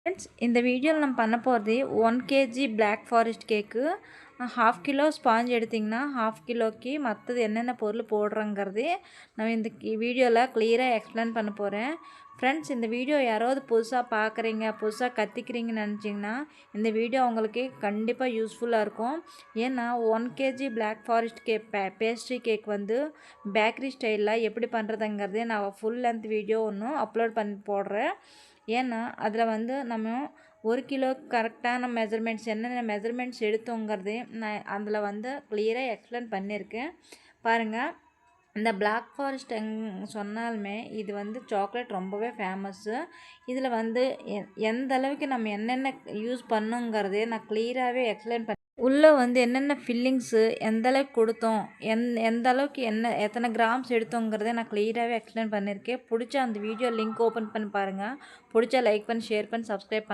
Friends, இந்த வீடியோவில் நம்ம பண்ண போகிறது 1 kg black forest cake. 1/2 kilo sponge எடுத்திங்கன்னா 1/2 கிலோக்கு மற்றது என்னென்ன பொருள் போடுறோங்கிறது நம்ம இந்த வீடியோவில் கிளியராக எக்ஸ்பிளைன் பண்ண போகிறேன். ஃப்ரெண்ட்ஸ், இந்த வீடியோ யாராவது புதுசாக பார்க்குறீங்க, புதுசாக கற்றுக்கிறீங்கன்னு நினச்சிங்கன்னா இந்த வீடியோ உங்களுக்கு கண்டிப்பாக யூஸ்ஃபுல்லாக இருக்கும். ஏன்னா 1 kg black forest cake pastry cake வந்து பேக்கரி ஸ்டைலில் எப்படி பண்ணுறதுங்கிறதே நான் ஃபுல் லென்த் வீடியோ ஒன்றும் அப்லோட் பண்ணி போடுறேன். ஏன்னா அதில் வந்து நம்ம 1 கிலோ கரெக்டான மெஷர்மெண்ட்ஸ் என்னென்ன மெஷர்மெண்ட்ஸ் எடுத்தோங்கிறது நான் அதில் வந்து கிளியராக எக்ஸ்பிளைன் பண்ணியிருக்கேன். பாருங்கள், இந்த பிளாக் ஃபாரஸ்ட் சொன்னாலுமே இது வந்து சாக்லேட் ரொம்பவே ஃபேமஸ்ஸு. இதில் வந்து எந்த அளவுக்கு நம்ம என்னென்ன யூஸ் பண்ணுங்கிறதே நான் கிளியராகவே எக்ஸ்பிளைன் பண்ணி உள்ளே வந்து என்னென்ன ஃபில்லிங்ஸு எந்த அளவுக்கு கொடுத்தோம், எந்த அளவுக்கு எத்தனை கிராம்ஸ் எடுத்தோங்கிறத நான் கிளியராகவே எக்ஸ்பிளைன் பண்ணியிருக்கேன். பிடிச்ச அந்த வீடியோ லிங்க் ஓப்பன் பண்ணி பாருங்கள். பிடிச்சா லைக் பண்ணி, ஷேர் பண்ணி, சப்ஸ்கிரைப் பண்ணி